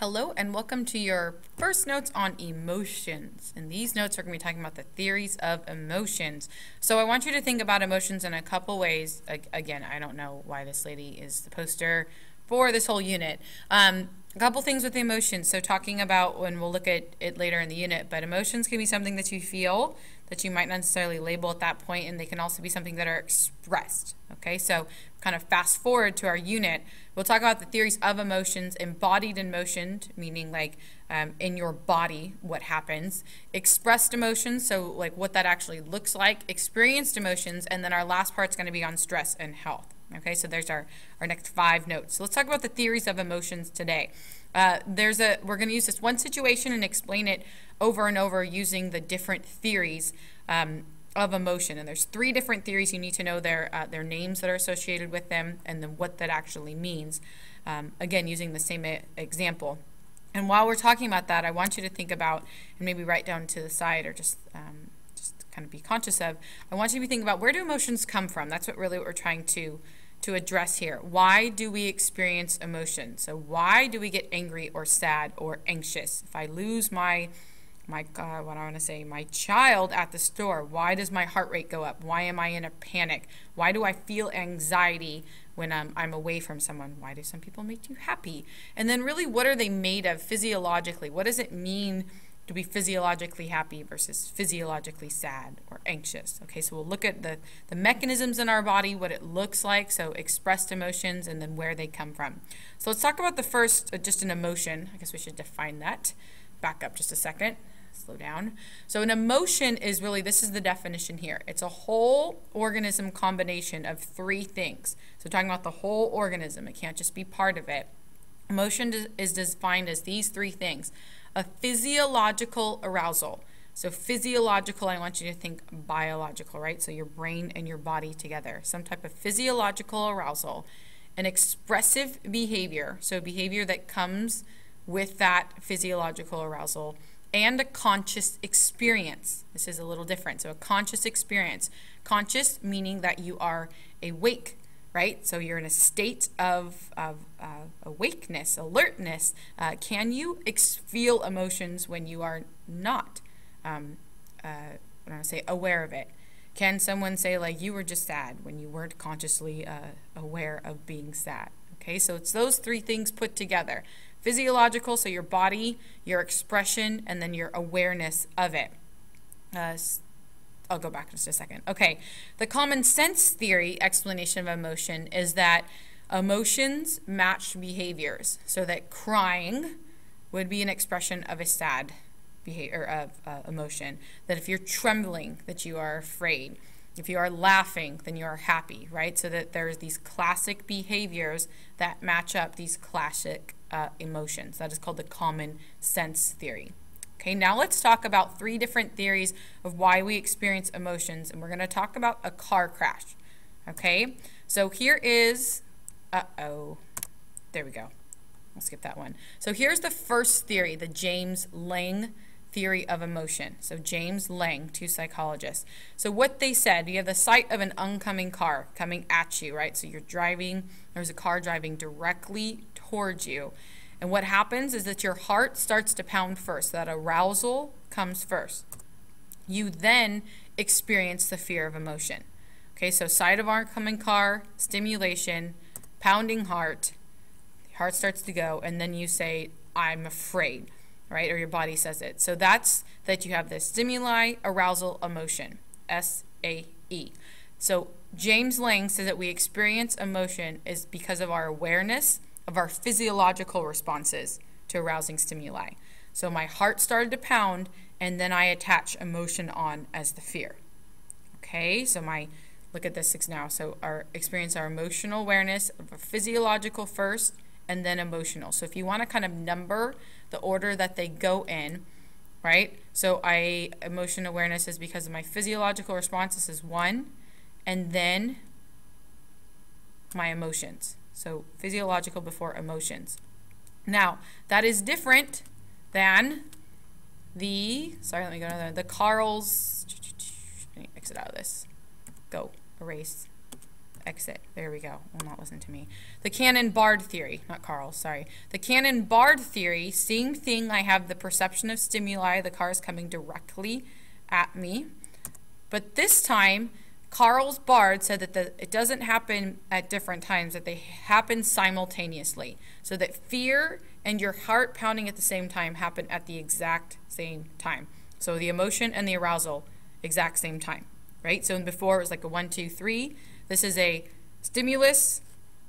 Hello and welcome to your first notes on emotions. In these notes, we're going to be talking about the theories of emotions. So I want you to think about emotions in a couple ways. Again, I don't know why this lady is the poster for this whole unit. A couple things with the emotions. So talking about, when we'll look at it later in the unit, but emotions can be something that you feel that you might not necessarily label at that point, and they can also be something that are expressed. Okay, so kind of fast forward to our unit, we'll talk about the theories of emotions: embodied emotion, meaning like in your body what happens; expressed emotions, so like what that actually looks like; experienced emotions; and then our last part's going to be on stress and health. Okay, so there's our next 5 notes. So let's talk about the theories of emotions today. We're going to use this one situation and explain it over and over using the different theories of emotion. And there's 3 different theories. You need to know their names that are associated with them and then what that actually means. Again, using the same example. And while we're talking about that, I want you to think about, and maybe write down to the side or just kind of be conscious of, I want you to think about, where do emotions come from? That's what we're trying to address here. Why do we experience emotion? So why do we get angry or sad or anxious? If I lose my child at the store, why does my heart rate go up? Why am I in a panic? Why do I feel anxiety when I'm away from someone? Why do some people make you happy? And then really, what are they made of physiologically? What does it mean to be physiologically happy versus physiologically sad or anxious? Okay, so we'll look at the mechanisms in our body, what it looks like, so expressed emotions, and then where they come from. So let's talk about the first, just an emotion. I guess we should define that. Back up just a second. Slow down. So an emotion is really, this is the definition here. It's a whole organism combination of 3 things. So talking about the whole organism, it can't just be part of it. Emotion is defined as these 3 things. A physiological arousal. So physiological, I want you to think biological, right? So your brain and your body together. Some type of physiological arousal. An expressive behavior, so behavior that comes with that physiological arousal. And a conscious experience. This is a little different. So a conscious experience. Conscious meaning that you are awake, right? So you're in a state of awakeness, alertness. Can you feel emotions when you are not, aware of it? Can someone say, like, you were just sad when you weren't consciously aware of being sad? Okay, so it's those 3 things put together. Physiological, so your body, your expression, and then your awareness of it. I'll go back just a second. Okay, the common sense theory explanation of emotion is that emotions match behaviors. So that crying would be an expression of a sad behavior of emotion. That if you're trembling, that you are afraid. If you are laughing, then you are happy, right? So that there's these classic behaviors that match up these classic emotions. That is called the common sense theory. Okay, now let's talk about 3 different theories of why we experience emotions, and we're going to talk about a car crash. Okay, so here is, there we go. I'll skip that one. So here's the first theory, the James Lange theory of emotion. So James Lange, 2 psychologists. So what they said, you have the sight of an oncoming car coming at you, right? So you're driving, there's a car driving directly towards you. And what happens is that your heart starts to pound first. That arousal comes first. You then experience the fear of emotion. Okay, so sight of oncoming car, stimulation, pounding heart, heart starts to go, and then you say, I'm afraid, right? Or your body says it. So that's that you have this stimuli, arousal, emotion, SAE. So James Lange says that we experience emotion is because of our awareness of our physiological responses to arousing stimuli. So my heart started to pound, and then I attach emotion on as the fear. Okay, so look at this 6 now. So our emotional awareness of a physiological first, and then emotional. So if you want to kind of number the order that they go in, right? So emotion awareness is because of my physiological response. This is 1, and then my emotions. So physiological before emotions. Now, that is different than the Carl's, let me exit out of this. Go, erase. exit. There we go. Will not listen to me. The Cannon-Bard theory, not Carl, sorry. The Cannon-Bard theory, same thing. I have the perception of stimuli. The car is coming directly at me. But this time, Carl's Bard said that it doesn't happen at different times, that they happen simultaneously. So that fear and your heart pounding at the same time happen at the exact same time. So the emotion and the arousal, exact same time, right? So before it was like a 1, 2, 3. This is a stimulus,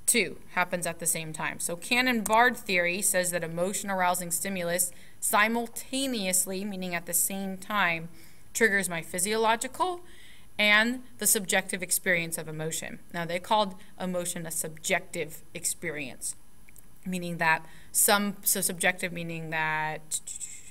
2, happens at the same time. So Cannon-Bard theory says that emotion arousing stimulus simultaneously, meaning at the same time, triggers my physiological and the subjective experience of emotion. Now, they called emotion a subjective experience, meaning that so subjective meaning that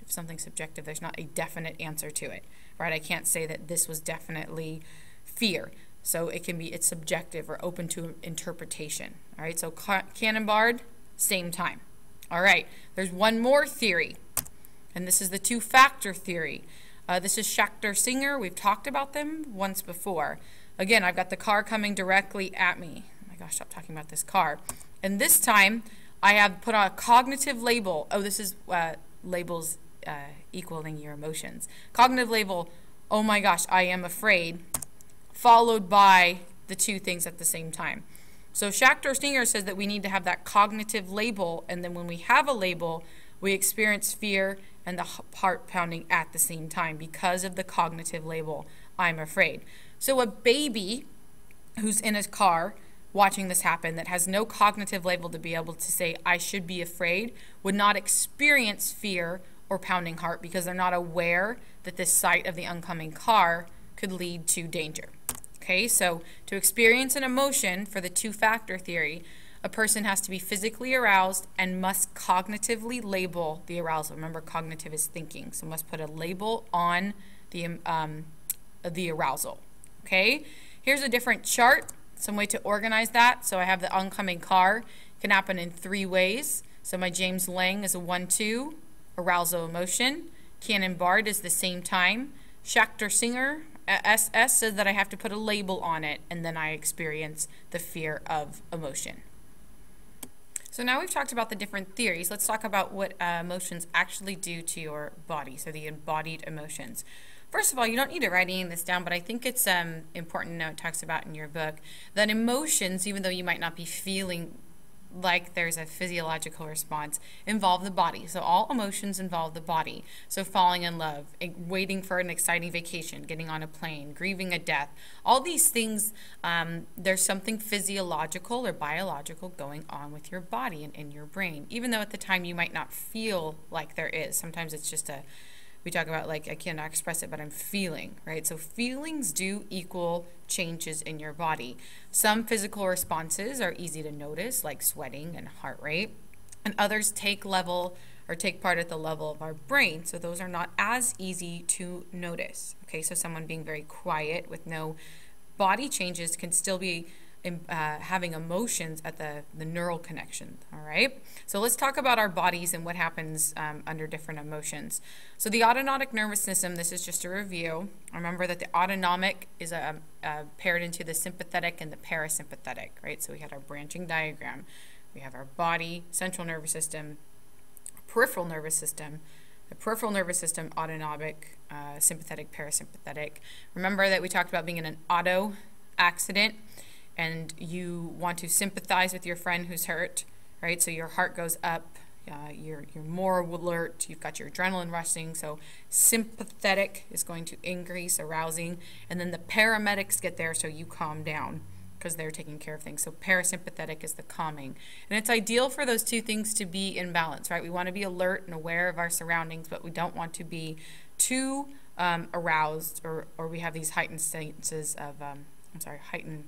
if something's subjective, there's not a definite answer to it, right? I can't say that this was definitely fear. So it's subjective or open to interpretation, all right? So Cannon-Bard, same time. All right, there's one more theory, and this is the two-factor theory. This is Schachter-Singer. We've talked about them once before. Again, I've got the car coming directly at me. Oh my gosh, stop talking about this car. And this time, I have put on a cognitive label. Oh, this is labels equaling your emotions. Cognitive label, oh my gosh, I am afraid, followed by the two things at the same time. So Schachter-Singer says that we need to have that cognitive label, and then when we have a label, we experience fear and the heart pounding at the same time because of the cognitive label, I'm afraid. So a baby who's in a car watching this happen that has no cognitive label to be able to say, I should be afraid, would not experience fear or pounding heart because they're not aware that this sight of the oncoming car could lead to danger. Okay, so to experience an emotion for the two-factor theory, a person has to be physically aroused and must cognitively label the arousal. Remember, cognitive is thinking, so must put a label on the arousal. Okay, here's a different chart, some way to organize that. So I have the oncoming car. It can happen in 3 ways. So my James Lang is a 1-2, arousal emotion. Cannon-Bard is the same time. Schachter-Singer, SS, says that I have to put a label on it, and then I experience the fear of emotion. So now we've talked about the different theories. Let's talk about what emotions actually do to your body, so the embodied emotions. First of all, you don't need to write any of this down, but I think it's important to know, it talks about in your book, that emotions, even though you might not be feeling like there's a physiological response, involve the body. So all emotions involve the body. So falling in love, waiting for an exciting vacation, getting on a plane, grieving a death, all these things, there's something physiological or biological going on with your body and in your brain, even though at the time you might not feel like there is. Sometimes it's just we talk about like, I cannot express it, but I'm feeling, right? So feelings do equal changes in your body. Some physical responses are easy to notice, like sweating and heart rate, and others take part at the level of our brain. So those are not as easy to notice. Okay, so someone being very quiet with no body changes can still be having emotions at the neural connection. All right, so let's talk about our bodies and what happens under different emotions. So the autonomic nervous system, this is just a review. Remember that the autonomic is paired into the sympathetic and the parasympathetic, right? So we had our branching diagram. We have our body, central nervous system, peripheral nervous system, the peripheral nervous system, autonomic, sympathetic, parasympathetic. Remember that we talked about being in an auto accident, and you want to sympathize with your friend who's hurt, right? So your heart goes up, you're more alert, you've got your adrenaline rushing, so sympathetic is going to increase, arousing, and then the paramedics get there so you calm down because they're taking care of things. So parasympathetic is the calming. And it's ideal for those two things to be in balance, right? We want to be alert and aware of our surroundings, but we don't want to be too aroused or we have these heightened senses of, heightened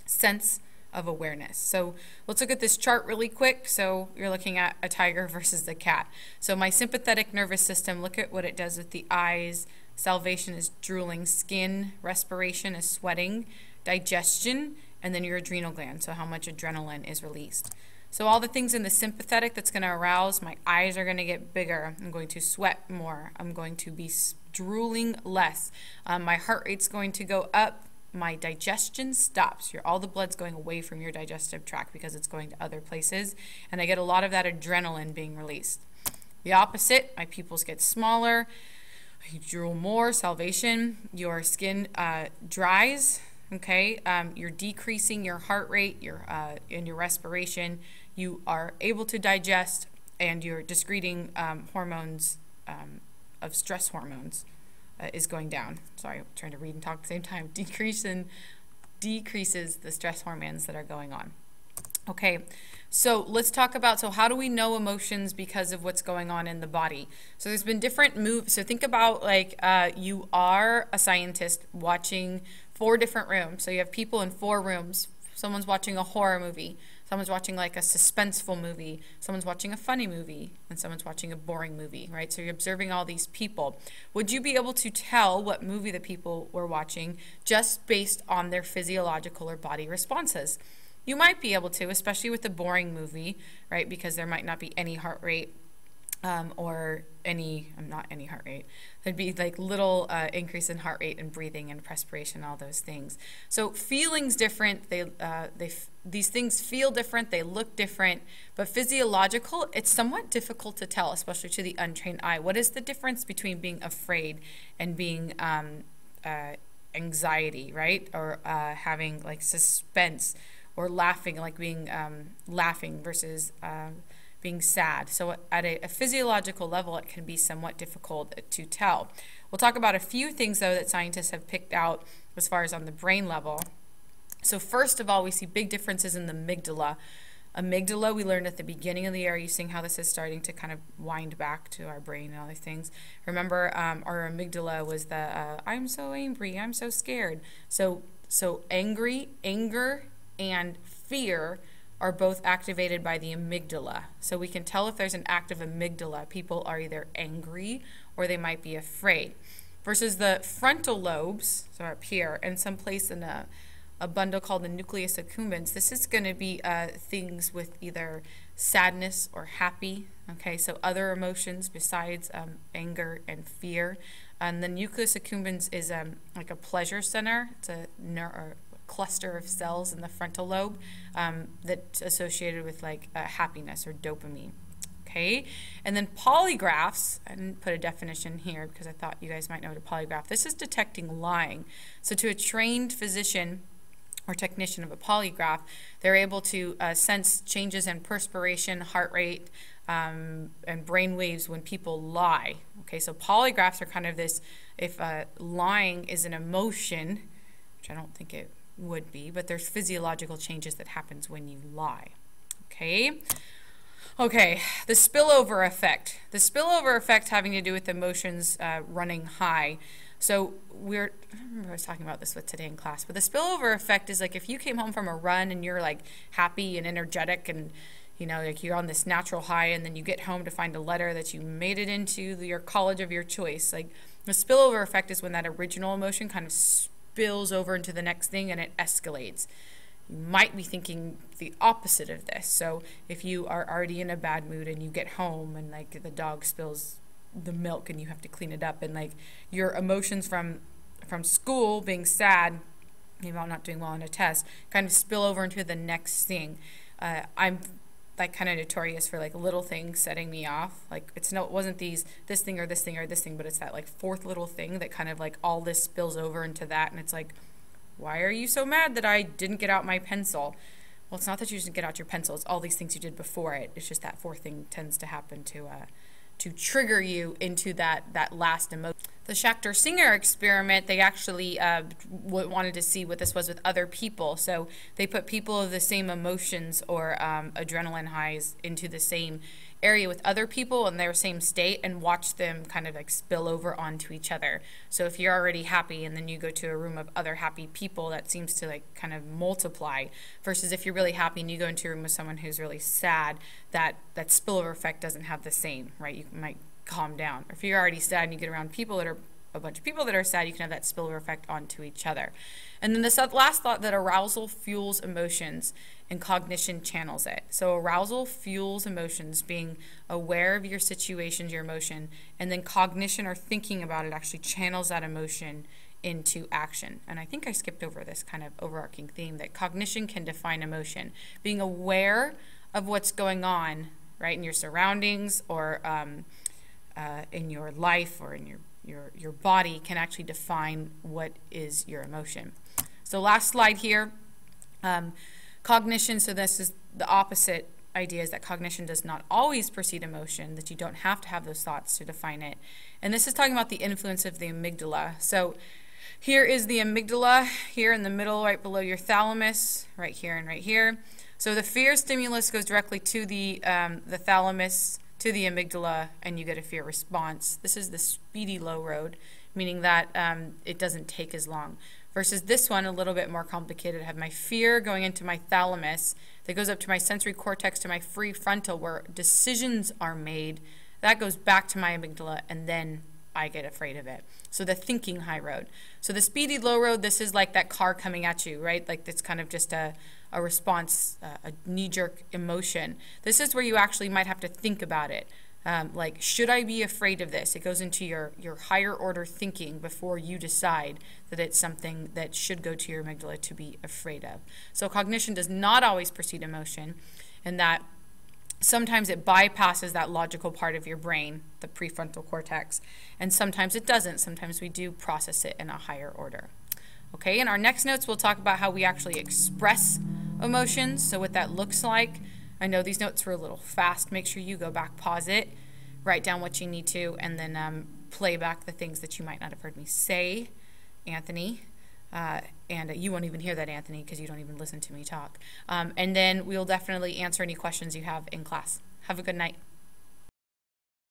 sense of awareness. So let's look at this chart really quick. So you're looking at a tiger versus the cat. So my sympathetic nervous system, look at what it does with the eyes. Salivation is drooling, skin, respiration is sweating, digestion, and then your adrenal gland, so how much adrenaline is released. So all the things in the sympathetic that's going to arouse, my eyes are going to get bigger. I'm going to sweat more. I'm going to be drooling less. My heart rate's going to go up. my digestion stops. All the blood's going away from your digestive tract because it's going to other places, and I get a lot of that adrenaline being released. The opposite, my pupils get smaller, you drool more, salivation, your skin dries, okay? You're decreasing your heart rate, and your respiration. You are able to digest, and you're excreting hormones of stress hormones is going down. Sorry, I'm trying to read and talk at the same time. Decreases the stress hormones that are going on. Okay, so let's talk about, so how do we know emotions because of what's going on in the body? So there's been different moves. So think about like you are a scientist watching 4 different rooms. So you have people in 4 rooms. Someone's watching a horror movie. Someone's watching like a suspenseful movie. Someone's watching a funny movie. And someone's watching a boring movie, right? So you're observing all these people. Would you be able to tell what movie the people were watching just based on their physiological or body responses? You might be able to, especially with a boring movie, right? Because there might not be any heart rate or not any heart rate. There'd be like little increase in heart rate and breathing and perspiration, all those things. So feelings different. These things feel different. They look different. But physiological, it's somewhat difficult to tell, especially to the untrained eye. What is the difference between being afraid and being anxiety, right? Or having like suspense, or laughing, like being laughing versus being sad. So at a physiological level, it can be somewhat difficult to tell. We'll talk about a few things, though, that scientists have picked out as far as on the brain level. So first of all, we see big differences in the amygdala. Amygdala, we learned at the beginning of the year. Are you seeing how this is starting to kind of wind back to our brain and all these things? Remember, our amygdala was the, I'm so angry, I'm so scared. So anger, and fear are both activated by the amygdala. So we can tell if there's an active amygdala. People are either angry or they might be afraid. Versus the frontal lobes, so up here, and someplace in a bundle called the nucleus accumbens, this is going to be things with either sadness or happy. Okay, so other emotions besides anger and fear. And the nucleus accumbens is like a pleasure center. It's a cluster of cells in the frontal lobe that's associated with like happiness or dopamine. Okay, and then polygraphs, I didn't put a definition here because I thought you guys might know what a polygraph. This is detecting lying. So to a trained physician or technician of a polygraph, they're able to sense changes in perspiration, heart rate, and brain waves when people lie. Okay, so polygraphs are kind of this, if lying is an emotion, which I don't think it would be, but there's physiological changes that happens when you lie. Okay, the spillover effect. The spillover effect having to do with emotions running high. So I remember I was talking about this with today in class, but the spillover effect is like if you came home from a run and you're like happy and energetic and like you're on this natural high, and then you get home to find a letter that you made it into your college of your choice. Like the spillover effect is when that original emotion kind of spills over into the next thing and it escalates. You might be thinking the opposite of this. So if you are already in a bad mood and you get home and like the dog spills the milk and you have to clean it up, and like your emotions from school, being sad, maybe I'm not doing well on a test, kind of spill over into the next thing. I'm like kind of notorious for like little things setting me off. Like it wasn't this thing or this thing or this thing, but it's that like fourth little thing that kind of like all this spills over into that, and it's like, why are you so mad that I didn't get out my pencil? Well, it's not that you didn't get out your pencil, it's all these things you did before it. It's just that fourth thing tends to happen to trigger you into that last emotion. The Schachter-Singer experiment, they actually wanted to see what this was with other people. So they put people of the same emotions or adrenaline highs into the same area with other people in their same state and watch them kind of like spill over onto each other. So if you're already happy and then you go to a room of other happy people, that seems to like kind of multiply, versus if you're really happy and you go into a room with someone who's really sad, that spillover effect doesn't have the same, right? You might calm down. Or if you're already sad and you get around people that are a bunch of people that are sad, you can have that spillover effect onto each other. And then this last thought, that arousal fuels emotions and cognition channels it. So arousal fuels emotions, being aware of your situations, your emotion, and then cognition or thinking about it actually channels that emotion into action. And I think I skipped over this kind of overarching theme that cognition can define emotion. Being aware of what's going on, right, in your surroundings or in your life or in your body can actually define what is your emotion. So last slide here, cognition, so this is the opposite idea, is that cognition does not always precede emotion, that you don't have to have those thoughts to define it. And this is talking about the influence of the amygdala. So here is the amygdala, here in the middle, right below your thalamus, right here and right here. So the fear stimulus goes directly to the thalamus, to the amygdala, and you get a fear response. This is the speedy low road, meaning that it doesn't take as long. Versus this one, a little bit more complicated. I have my fear going into my thalamus that goes up to my sensory cortex, to my prefrontal, where decisions are made. That goes back to my amygdala, and then I get afraid of it. So the thinking high road. So the speedy low road, this is like that car coming at you, right? Like it's kind of just a response, a knee-jerk emotion. This is where you actually might have to think about it. Like, should I be afraid of this? It goes into your higher order thinking before you decide that it's something that should go to your amygdala to be afraid of. So cognition does not always precede emotion, and that sometimes it bypasses that logical part of your brain, the prefrontal cortex, and sometimes it doesn't. Sometimes we do process it in a higher order. Okay, in our next notes, we'll talk about how we actually express emotions, so what that looks like. I know these notes were a little fast. Make sure you go back, pause it, write down what you need to, and then play back the things that you might not have heard me say, Anthony. And you won't even hear that, Anthony, because you don't even listen to me talk. And then we'll definitely answer any questions you have in class. Have a good night.